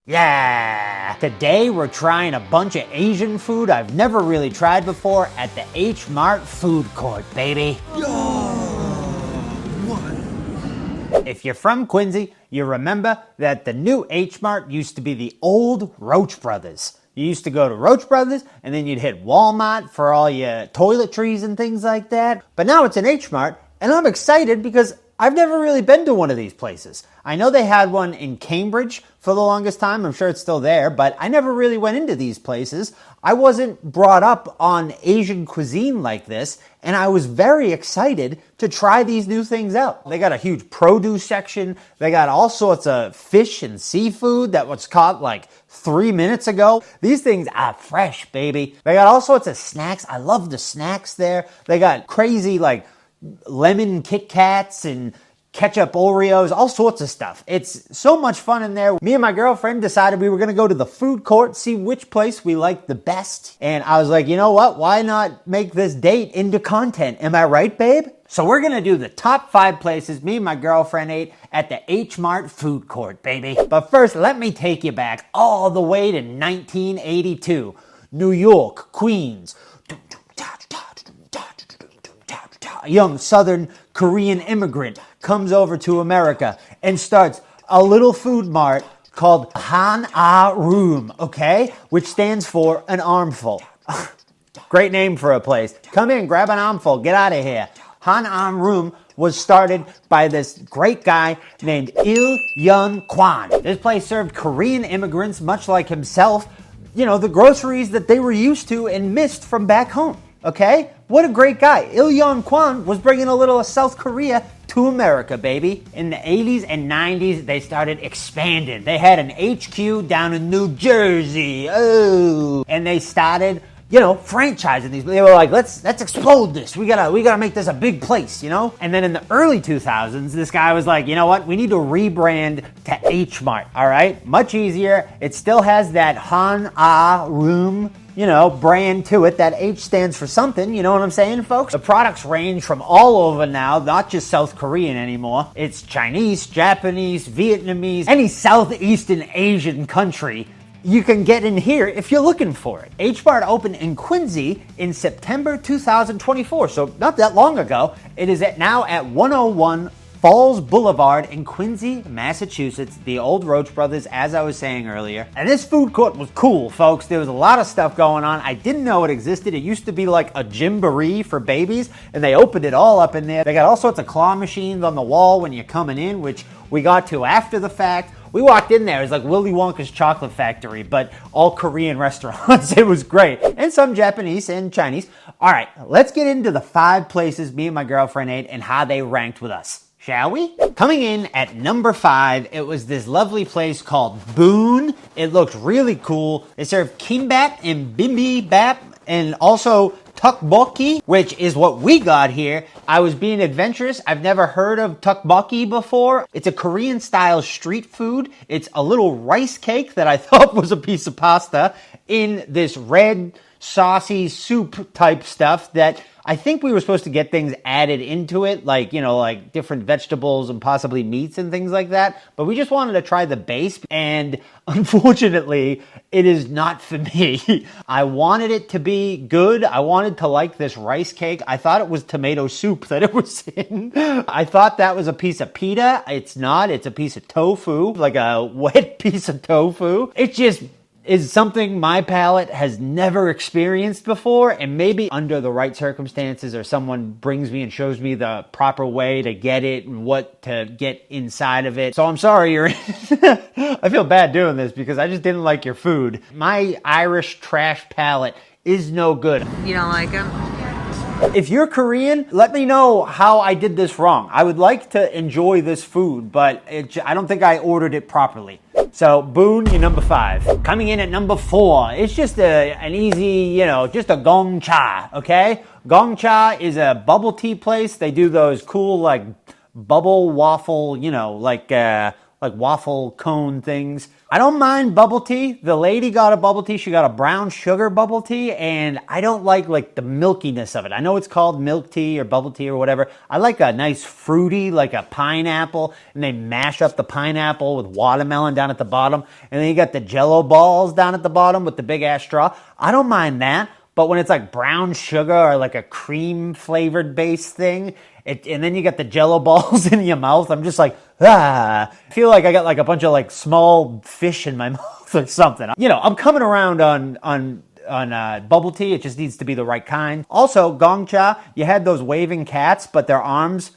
Yeah! Today we're trying a bunch of Asian food I've never really tried before at the H Mart food court, baby. If you're from Quincy, you remember that the new H Mart used to be the old Roach Brothers. You used to go to Roach Brothers, and then you'd hit Walmart for all your toiletries and things like that. But now it's an H Mart, and I'm excited because I've never really been to one of these places. I know they had one in Cambridge for the longest time. I'm sure it's still there, but I never really went into these places. I wasn't brought up on Asian cuisine like this, and I was very excited to try these new things out. They got a huge produce section. They got all sorts of fish and seafood that was caught like 3 minutes ago. These things are fresh, baby. They got all sorts of snacks. I love the snacks there. They got crazy like lemon Kit Kats and ketchup Oreos, all sorts of stuff. It's so much fun in there. Me and my girlfriend decided we were going to go to the food court, see which place we liked the best. And I was like, you know what? Why not make this date into content? Am I right, babe? So we're going to do the top 5 places me and my girlfriend ate at the H Mart food court, baby. But first, let me take you back all the way to 1982. New York, Queens. A young Southern Korean immigrant comes over to America and starts a little food mart called Han Room, okay? Which stands for an armful. Great name for a place. Come in, grab an armful, get out of here. Han Room was started by this great guy named Il Yun Kwan. This place served Korean immigrants, much like himself, you know, the groceries that they were used to and missed from back home. Okay? What a great guy. Il Yun Kwan was bringing a little of South Korea to America, baby. In the 80s and 90s, they started expanding. They had an HQ down in New Jersey. Oh. And they started, you know, franchising these. They were like, let's explode this. We gotta make this a big place, you know? And then in the early 2000s, this guy was like, you know what? We need to rebrand to H Mart, all right? Much easier. It still has that Han Room, you know, brand to it. That H stands for something, you know what I'm saying, folks? The products range from all over now, not just South Korean anymore. It's Chinese, Japanese, Vietnamese, any Southeastern Asian country you can get in here if you're looking for it. H Mart opened in Quincy in September 2024, so not that long ago. It is now at 101 Falls Boulevard in Quincy, Massachusetts, the old Roach Brothers, as I was saying earlier. And this food court was cool, folks. There was a lot of stuff going on. I didn't know it existed. It used to be like a gymboree for babies, and they opened it all up in there. They got all sorts of claw machines on the wall when you're coming in, which we got to after the fact. We walked in there, it was like Willy Wonka's chocolate factory, but all Korean restaurants. It was great. And some Japanese and Chinese. All right, let's get into the 5 places me and my girlfriend ate and how they ranked with us. Shall we? Coming in at number 5, it was this lovely place called Boon. It looked really cool. They served kimbap and bibimbap and also tteokbokki, which is what we got here. I was being adventurous. I've never heard of tteokbokki before. It's a Korean style street food. It's a little rice cake that I thought was a piece of pasta in this red saucy soup type stuff that I think we were supposed to get things added into it, like, you know, like different vegetables and possibly meats and things like that. But we just wanted to try the base, and unfortunately, it is not for me. I wanted it to be good. I wanted to like this rice cake. I thought it was tomato soup that it was in. I thought that was a piece of pita. It's not. It's a piece of tofu, like a wet piece of tofu. It just is something my palate has never experienced before, and maybe under the right circumstances or someone brings me and shows me the proper way to get it and what to get inside of it. So I'm sorry you're I feel bad doing this because I just didn't like your food. My Irish trash palate is no good. You don't like them? If you're Korean, let me know how I did this wrong. I would like to enjoy this food, but I don't think I ordered it properly. So, Boon, you're number 5. Coming in at number 4, it's just an easy, you know, just a Gong Cha, okay? Gong Cha is a bubble tea place. They do those cool, like, bubble waffle, you know, like like waffle cone things. I don't mind bubble tea. The lady got a bubble tea. She got a brown sugar bubble tea, and I don't like the milkiness of it. I know it's called milk tea or bubble tea or whatever. I like a nice fruity, like a pineapple, and they mash up the pineapple with watermelon down at the bottom, and then you got the Jello balls down at the bottom with the big ass straw. I don't mind that. But when it's like brown sugar or like a cream flavored base thing, and then you got the Jello balls in your mouth, I'm just like, ah. I feel like I got like a bunch of like small fish in my mouth or something. You know, I'm coming around on bubble tea. It just needs to be the right kind. Also, Gong Cha, you had those waving cats, but their arms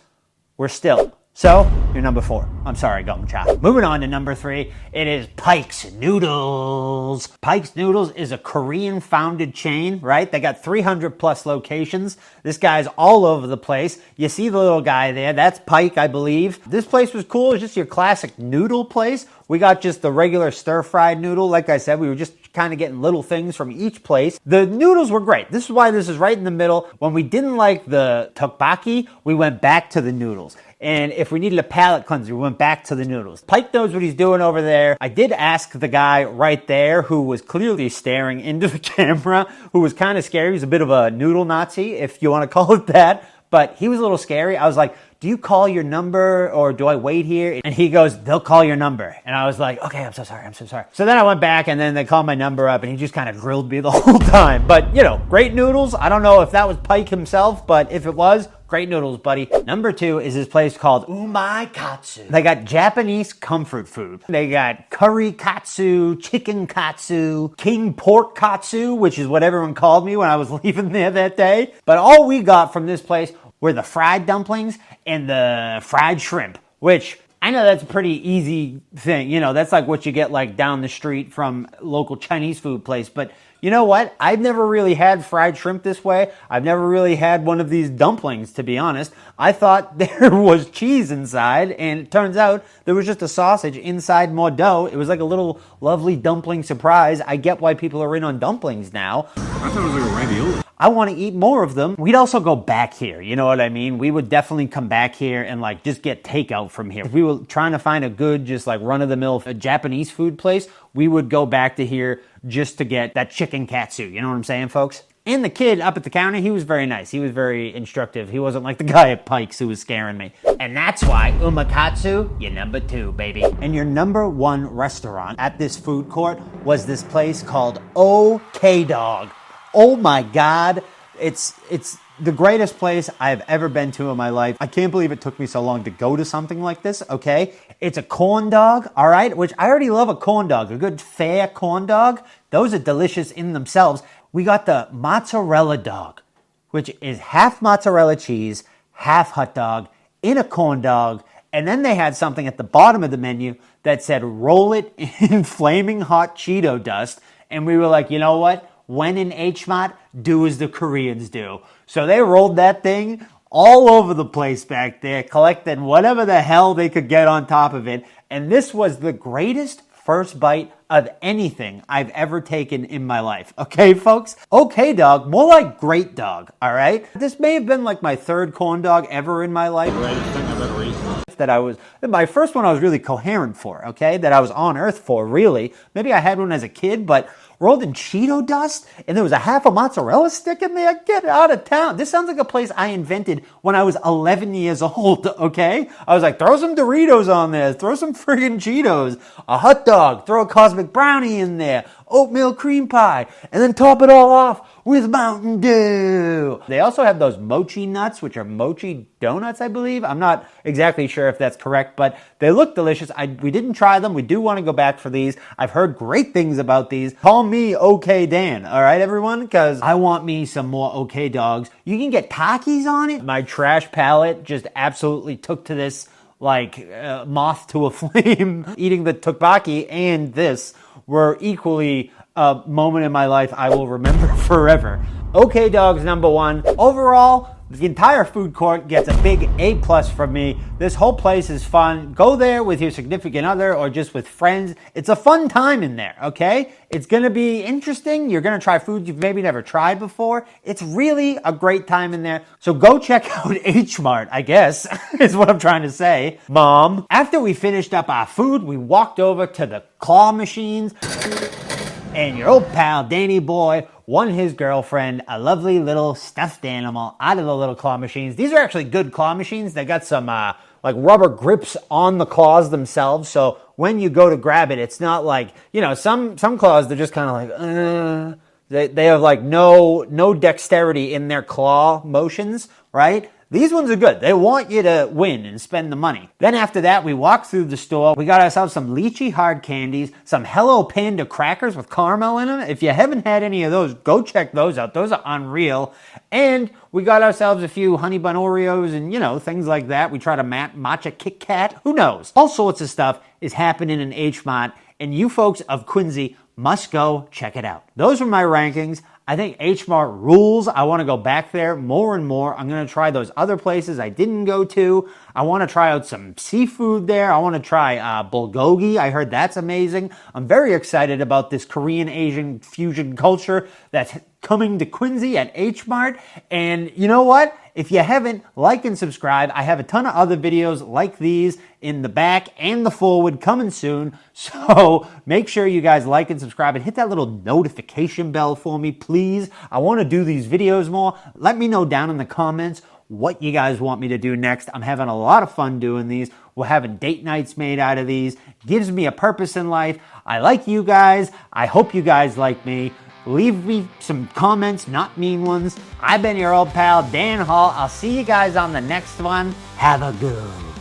were still. So, you're number 4. I'm sorry, Gong Cha. Moving on to number 3, it is Paik's Noodles. Paik's Noodles is a Korean-founded chain, right? They got 300 plus locations. This guy's all over the place. You see the little guy there, that's Paik, I believe. This place was cool. It's just your classic noodle place. We got just the regular stir-fried noodle. Like I said, we were just kind of getting little things from each place. The noodles were great. This is why this is right in the middle. When we didn't like the tteokbokki, we went back to the noodles. And if we needed a palate cleanser, we went back to the noodles. Paik knows what he's doing over there. I did ask the guy right there who was clearly staring into the camera, who was kind of scary. He was a bit of a noodle Nazi, if you want to call it that. But he was a little scary. I was like, do you call your number or do I wait here? And he goes, they'll call your number. And I was like, okay, I'm so sorry. So then I went back and then they called my number up and he just kind of grilled me the whole time. But, you know, great noodles. I don't know if that was Paik himself, but if it was, great noodles, buddy. Number 2 is this place called Umai Katsu. They got Japanese comfort food. They got curry katsu, chicken katsu, king pork katsu, which is what everyone called me when I was leaving there that day. But all we got from this place were the fried dumplings and the fried shrimp, which I know that's a pretty easy thing. You know, that's like what you get like down the street from local Chinese food place. But you know what? I've never really had fried shrimp this way. I've never really had one of these dumplings, to be honest. I thought there was cheese inside, and it turns out there was just a sausage inside more dough. It was like a little lovely dumpling surprise. I get why people are in on dumplings now. I thought it was like a ravioli. I want to eat more of them. We'd also go back here, you know what I mean? We would definitely come back here and like just get takeout from here. If we were trying to find a good, just like run-of-the-mill Japanese food place, we would go back to here just to get that chicken katsu. You know what I'm saying, folks? And the kid up at the counter, he was very nice. He was very instructive. He wasn't like the guy at Paik's who was scaring me. And that's why Umakatsu, you're number 2, baby. And your number 1 restaurant at this food court was this place called OK Dog. Oh my God. It's the greatest place I've ever been to in my life. I can't believe it took me so long to go to something like this, okay? It's a corn dog, all right? Which I already love a corn dog, a good fair corn dog. Those are delicious in themselves. We got the mozzarella dog, which is half mozzarella cheese, half hot dog, in a corn dog. And then they had something at the bottom of the menu that said, roll it in flaming hot Cheeto dust. And we were like, you know what? When in H Mart, do as the Koreans do. So they rolled that thing all over the place back there, collecting whatever the hell they could get on top of it. And this was the greatest first bite of anything I've ever taken in my life. Okay, folks? Okay, dog. More like great dog, all right? This may have been like my 3rd corn dog ever in my life. That I was, my first one I was really coherent for, okay? That I was on earth for, really. Maybe I had one as a kid, but rolled in Cheeto dust, and there was a half a mozzarella stick in there. Get out of town. This sounds like a place I invented when I was 11 years old, okay? I was like, throw some Doritos on there. Throw some friggin' Cheetos. A hot dog. Throw a cosmic brownie in there. Oatmeal cream pie. And then top it all off with Mountain Dew. They also have those mochi nuts, which are mochi donuts, I believe. I'm not exactly sure if that's correct, but they look delicious. We didn't try them. We do want to go back for these. I've heard great things about these. Call me OK Dan, all right, everyone? Because I want me some more OK dogs. You can get Takis on it. My trash palate just absolutely took to this like moth to a flame. Eating the tteokbokki and this were equally a moment in my life I will remember forever. OK Dog's number 1. Overall, The entire food court gets a big A+ from me. This whole place is fun. Go there with your significant other or just with friends. It's a fun time in there, okay? It's gonna be interesting. You're gonna try food you've maybe never tried before. It's really a great time in there. So go check out H Mart, I guess, is what I'm trying to say. Mom. After we finished up our food, we walked over to the claw machines. And your old pal, Danny Boy, won his girlfriend a lovely little stuffed animal out of the little claw machines. These are actually good claw machines. They got some like rubber grips on the claws themselves. So when you go to grab it, it's not like, you know, some claws, they're just kind of like, they have like no dexterity in their claw motions, right? These ones are good. They want you to win and spend the money. Then after that, we walked through the store. We got ourselves some lychee hard candies, some Hello Panda crackers with caramel in them. If you haven't had any of those, go check those out. Those are unreal. And we got ourselves a few Honey Bun Oreos and, you know, things like that. We tried a matcha Kit Kat. Who knows? All sorts of stuff is happening in H Mart, and you folks of Quincy must go check it out. Those were my rankings. I think H Mart rules. I want to go back there more and more. I'm going to try those other places I didn't go to. I want to try out some seafood there. I want to try bulgogi. I heard that's amazing. I'm very excited about this Korean Asian fusion culture that's coming to Quincy at H Mart. And you know what? If you haven't, like and subscribe. I have a ton of other videos like these in the back and the forward coming soon. So make sure you guys like and subscribe and hit that little notification bell for me, please. I want to do these videos more. Let me know down in the comments what you guys want me to do next. I'm having a lot of fun doing these. We're having date nights made out of these. Gives me a purpose in life. I like you guys. I hope you guys like me. Leave me some comments, not mean ones. I've been your old pal, Dan Hall. I'll see you guys on the next one. Have a good one.